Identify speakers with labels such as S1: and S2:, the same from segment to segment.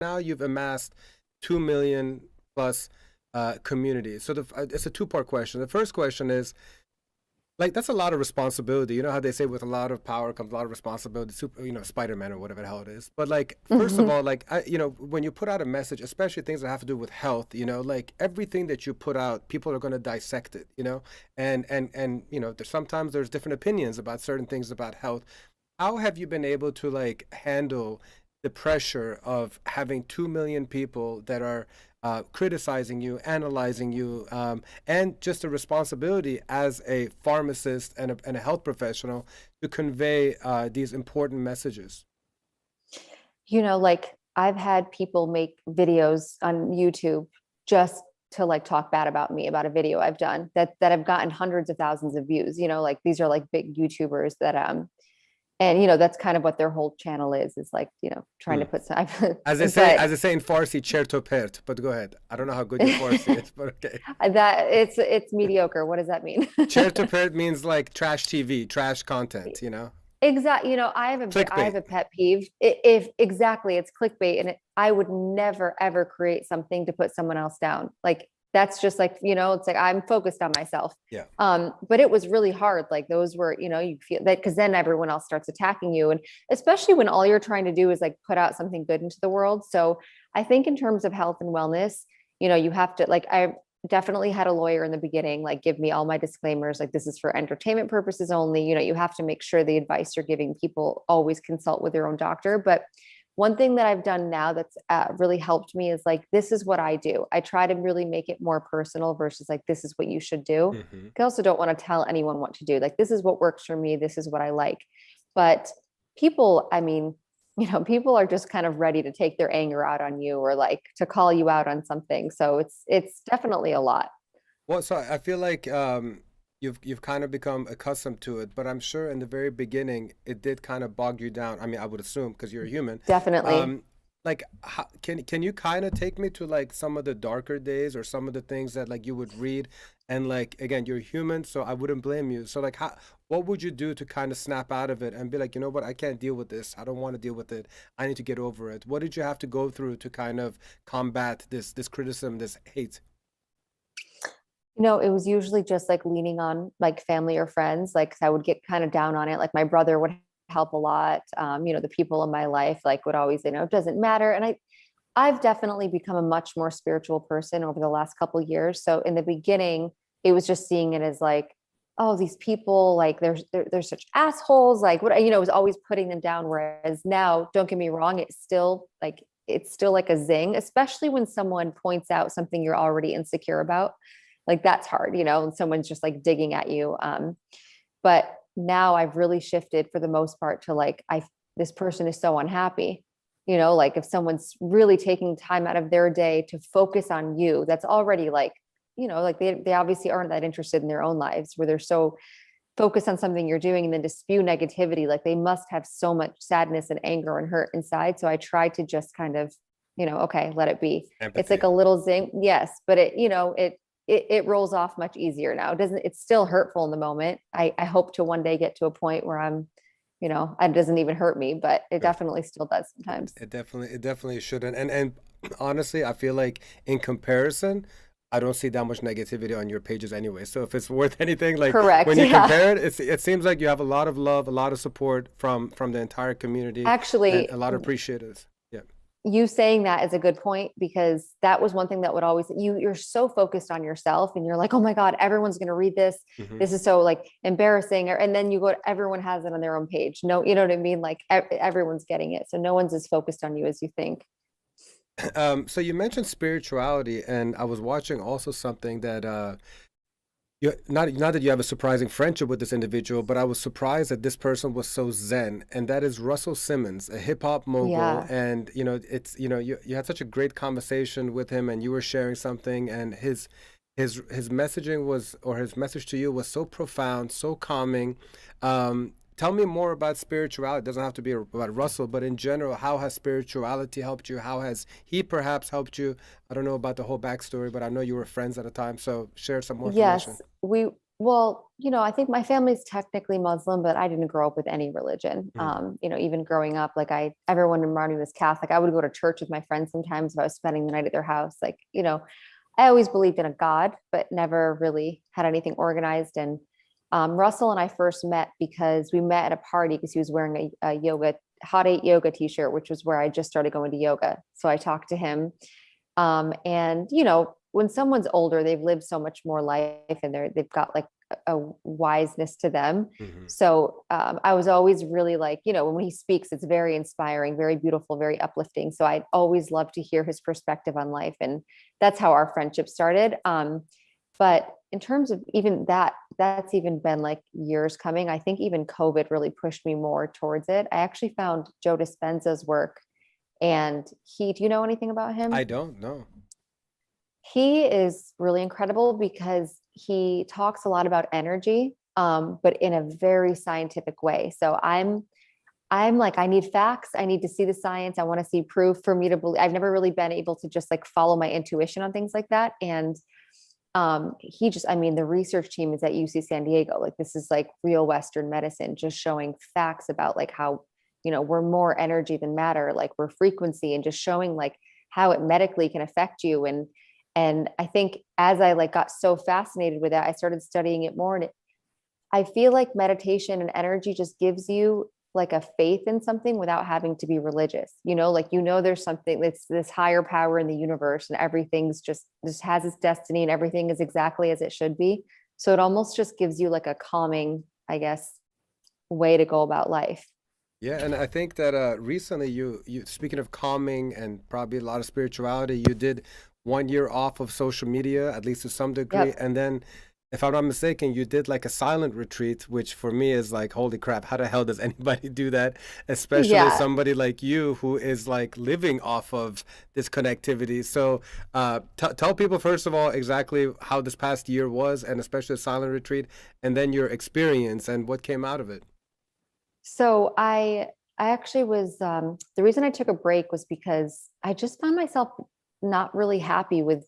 S1: now you've amassed 2 million plus communities. So it's a two-part question. The first question is, like, that's a lot of responsibility. You know how they say with a lot of power comes a lot of responsibility, super, Spider-Man or whatever the hell it is. But like, first of all, like, when you put out a message, especially things that have to do with health, like everything that you put out, people are going to dissect it, and sometimes there's different opinions about certain things about health. How have you been able to like handle the pressure of having 2 million people that are criticizing you, analyzing you, and just a responsibility as a pharmacist and a health professional to convey these important messages?
S2: Like I've had people make videos on YouTube just to like talk bad about me about a video I've done that have gotten hundreds of thousands of views. Like these are like big YouTubers that and that's kind of what their whole channel is like, trying
S1: Hmm.
S2: to put some
S1: As
S2: but
S1: they say in Farsi, "Cher to pert." But go ahead. I don't know how good your Farsi is, but okay.
S2: that it's mediocre. What does that mean?
S1: "Cher to pert" means like trash TV, trash content.
S2: Exactly. I have
S1: Clickbait.
S2: a pet peeve. If exactly, it's clickbait, and I would never ever create something to put someone else down. Like that's just like it's like I'm focused on myself.
S1: Yeah.
S2: But it was really hard. Like those were, you feel that because then everyone else starts attacking you, and especially when all you're trying to do is like put out something good into the world. So I think in terms of health and wellness, you have to like I definitely had a lawyer in the beginning like give me all my disclaimers like this is for entertainment purposes only. You have to make sure the advice you're giving people always consult with your own doctor. But one thing that I've done now that's really helped me is like this is what I do. I try to really make it more personal versus like this is what you should do.
S1: Hmm.
S2: I also don't want to tell anyone what to do. Like this is what works for me, this is what I like. But people, I mean, people are just kind of ready to take their anger out on you or like to call you out on something. So it's definitely a lot.
S1: Well, so I feel like you've kind of become accustomed to it, but I'm sure in the very beginning it did kind of bog you down. I mean, I would assume because you're a human.
S2: Definitely.
S1: Um, like, can you kind of take me to like some of the darker days or some of the things that like you would read, and like again, you're human, so I wouldn't blame you. So like, what would you do to kind of snap out of it and be like, you know what, I can't deal with this. I don't want to deal with it. I need to get over it. What did you have to go through to kind of combat this criticism, this hate?
S2: It was usually just like leaning on like family or friends. Like I would get kind of down on it. Like my brother would help a lot. The people in my life like would always, it doesn't matter. And I've definitely become a much more spiritual person over the last couple of years. So in the beginning, it was just seeing it as like, oh, these people, like they're such assholes. Like what, it was always putting them down. Whereas now, don't get me wrong, it's still like a zing, especially when someone points out something you're already insecure about. Like that's hard, and someone's just like digging at you. But now I've really shifted for the most part to like, this person is so unhappy. Like if someone's really taking time out of their day to focus on you, that's already like, like they obviously aren't that interested in their own lives where they're so focused on something you're doing and then to spew negativity. Like they must have so much sadness and anger and hurt inside. So I try to just kind of, okay, let it be. It's like
S1: Empathy.
S2: a little zing. Yes. But it rolls off much easier now. It's still hurtful in the moment. I hope to one day get to a point where it doesn't even hurt me, but it
S1: Good.
S2: definitely still does sometimes.
S1: It definitely shouldn't. And honestly, I feel like in comparison, I don't see that much negativity on your pages anyway. So if it's worth anything, like
S2: Correct.
S1: when you
S2: Yeah.
S1: compare it, it seems like you have a lot of love, a lot of support from the entire community, and
S2: Actually,
S1: a lot of appreciators. Yeah.
S2: you saying that is a good point because that was one thing that would always you're so focused on yourself and you're like, oh my God, everyone's going to read this.
S1: Hmm.
S2: This is so like embarrassing. And then you go, everyone has it on their own page. No, you know what I mean? Like everyone's getting it. So no one's as focused on you as you think.
S1: So you mentioned spirituality, and I was watching also something that you not that you have a surprising friendship with this individual, but I was surprised that this person was so zen, and that is Russell Simmons, a hip hop mogul.
S2: Yeah.
S1: And it's you had such a great conversation with him, and you were sharing something, and his messaging was, or his message to you was so profound, so calming. Tell me more about spirituality. It doesn't have to be about Russell, but in general, how has spirituality helped you? How has he perhaps helped you? I don't know about the whole backstory, but I know you were friends at the time, so share some more information.
S2: Yes, Well, I think my family's technically Muslim, but I didn't grow up with any religion.
S1: Mm.
S2: Even growing up, like everyone around me was Catholic. I would go to church with my friends sometimes if I was spending the night at their house. Like, I always believed in a God, but never really had anything organized. And Russell and I first met because we met at a party because he was wearing a yoga, hot eight yoga t-shirt, which was where I just started going to yoga. So I talked to him. And when someone's older, they've lived so much more life and they've got like a wiseness to them.
S1: Hmm.
S2: So I was always really like, when he speaks, it's very inspiring, very beautiful, very uplifting. So I always loved to hear his perspective on life. And that's how our friendship started. But in terms of even that, that's even been like years coming. I think even COVID really pushed me more towards it. I actually found Joe Dispenza's work, and do you know anything about
S1: I
S2: him?
S1: don't know.
S2: He is really incredible because he talks a lot about energy, but in a very scientific way. So I'm like, I need facts. I need to see the science. I want to see proof for me to believe. I've never really been able to just like follow my intuition on things like that. And I mean, the research team is at UC San Diego. Like this is like real Western medicine, just showing facts about like how, we're more energy than matter, like we're frequency, and just showing like how it medically can affect you. And I think as I like got so fascinated with that, I started studying it more. And I feel like meditation and energy just gives you like a faith in something without having to be religious. Like there's something that's this higher power in the universe, and everything's just has its destiny, and everything is exactly as it should be. So it almost just gives you like a calming, I guess, way to go about life.
S1: Yeah, and I think that recently you speaking of calming and probably a lot of spirituality, you did 1 year off of social media, at least to some degree,
S2: Yep.
S1: and then, if I'm not mistaken, you did like a silent retreat, which for me is like, holy crap, how the hell does anybody do that? Especially
S2: Yeah.
S1: somebody like you who is like living off of this connectivity. So, tell people first of all exactly how this past year was, and especially the silent retreat, and then your experience and what came out of it.
S2: So I actually was the reason I took a break was because I just found myself not really happy with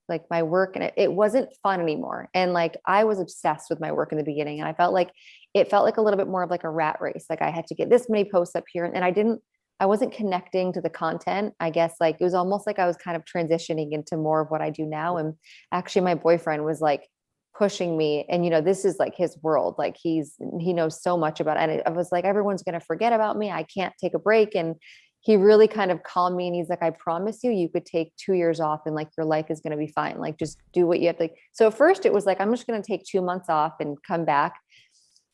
S2: like my work, and it wasn't fun anymore. And like I was obsessed with my work in the beginning, and I felt like it felt like a little bit more of like a rat race. Like I had to get this many posts up here, and I wasn't connecting to the content. I guess like it was almost like I was kind of transitioning into more of what I do now. And actually my boyfriend was like pushing me, and this is like his world, like he knows so much about it. And I was like, everyone's going to forget about me, I can't take a break. And he really kind of calmed me, and he's like, I promise you, you could take 2 years off and like your life is going to be fine, like just do what you have to. Like, so at first it was like, I'm just going to take 2 months off and come back.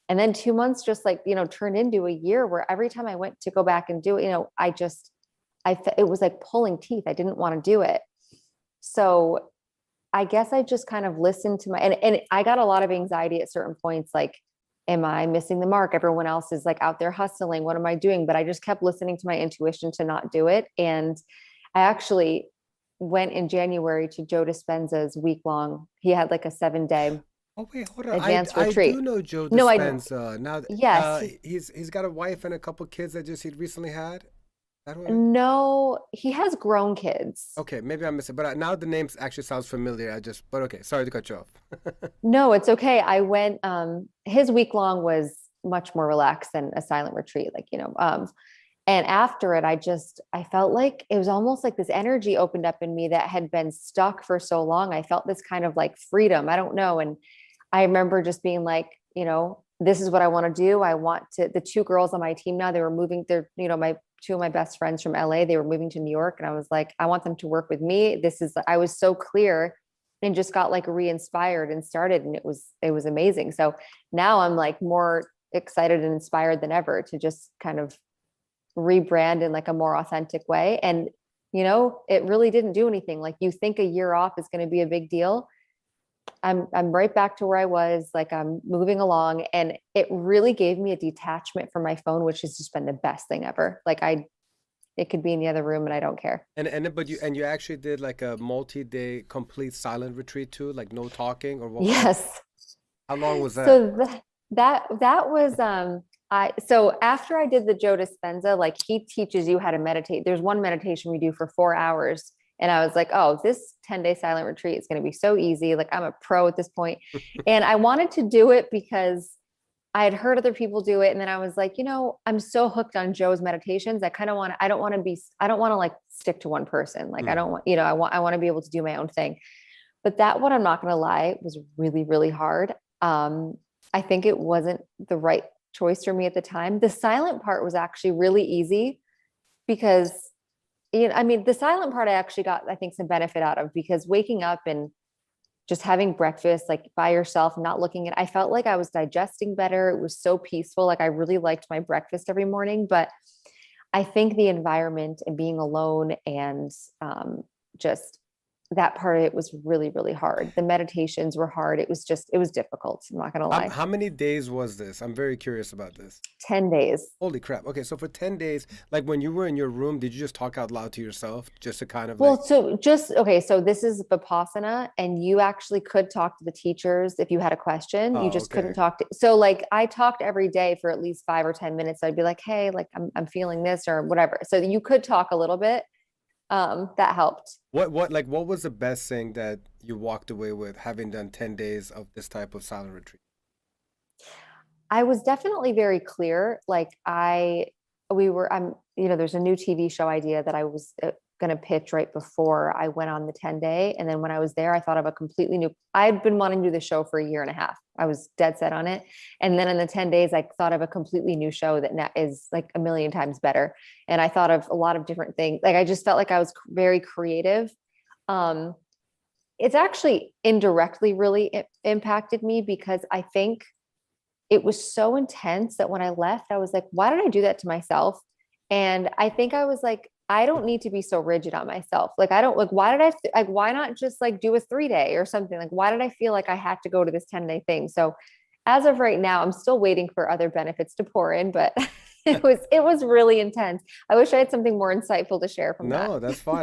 S2: And then 2 months just like turned into a year where every time I went to go back and do it, it was like pulling teeth. I didn't want to do it. So I guess I just kind of listened to and I got a lot of anxiety at certain points, like, am I missing the mark? Everyone else is like out there hustling. What am I doing? But I just kept listening to my intuition to not do it. And I actually went in January to Joe Dispenza's week long. He had like a 7 day
S1: Oh wait, hold on.
S2: advanced
S1: I do
S2: retreat.
S1: know Joe
S2: No,
S1: Dispenza. Now,
S2: yes,
S1: he's got a wife and a couple kids that just he recently had. That what it-
S2: no, he has grown kids.
S1: Okay, maybe I missed it, but now the name actually sounds familiar. But okay, sorry to cut you off.
S2: No, it's okay. I went, his week long was much more relaxed than a silent retreat. Like, and after it, I felt like it was almost like this energy opened up in me that had been stuck for so long. I felt this kind of like freedom. I don't know. And I remember just being like, this is what I want to do. I want to, the two girls on my team now, they were moving, they're, my two of my best friends from LA, they were moving to New York. And I was like, I want them to work with me. I was so clear, and just got like re-inspired and started. And it was amazing. So now I'm like more excited and inspired than ever to just kind of rebrand in like a more authentic way. And, it really didn't do anything. Like you think a year off is going to be a big deal. I'm right back to where I was, like I'm moving along, and it really gave me a detachment from my phone, which has just been the best thing ever. Like it could be in the other room and I don't care.
S1: But you actually did like a multi-day complete silent retreat too, like no talking or what?
S2: Yes.
S1: How long was that?
S2: So that was so after I did the Joe Dispenza, like he teaches you how to meditate. There's one meditation we do for 4 hours, And I was like, oh, this 10-day silent retreat is going to be so easy. Like I'm a pro at this point. And I wanted to do it because I had heard other people do it. And then I was like, I'm so hooked on Joe's meditations. I don't want to I don't want to like stick to one person. Like I
S1: Mm.
S2: don't want, I want to be able to do my own thing. But that one, I'm not going to lie, was really, really hard. I think it wasn't the right choice for me at the time. The silent part was actually really easy because, I mean, the silent part I actually got, I think, some benefit out of because waking up and just having breakfast like by yourself, not looking at, I felt like I was digesting better. It was so peaceful. Like I really liked my breakfast every morning, but I think the environment and being alone and just that part of it was really, really hard. The meditations were hard. It was difficult. I'm not going to lie.
S1: How many days was this? I'm very curious about this.
S2: 10 days.
S1: Holy crap. Okay, so for 10 days, like when you were in your room, did you just talk out loud to yourself just to kind of like,
S2: Well, so just, okay, so this is Vipassana, and you actually could talk to the teachers if you had a question. You
S1: oh,
S2: just couldn't
S1: okay.
S2: talk to, so like I talked every day for at least 5 or 10 minutes. I'd be like, hey, like I'm feeling this or whatever. So you could talk a little bit. That helped.
S1: What was the best thing that you walked away with having done 10 days of this type of silent retreat?
S2: I was definitely very clear. There's a new TV show idea that I was going to pitch right before I went on the 10-day. And then when I was there, I thought of a completely new, I'd been wanting to do the show for a year and a half. I was dead set on it. And then in the 10 days, I thought of a completely new show that is like a million times better. And I thought of a lot of different things. Like I just felt like I was very creative. Um, it's actually indirectly really impacted me because I think it was so intense that when I left, I was like, why did I do that to myself? And I think I was like, I don't need to be so rigid on myself. Like, I don't like, why did like, why not just like do a 3-day or something? Like, why did I feel like I had to go to this 10-day thing? So as of right now, I'm still waiting for other benefits to pour in, but it was really intense. I wish I had something more insightful to share from that.
S1: No, that's fine.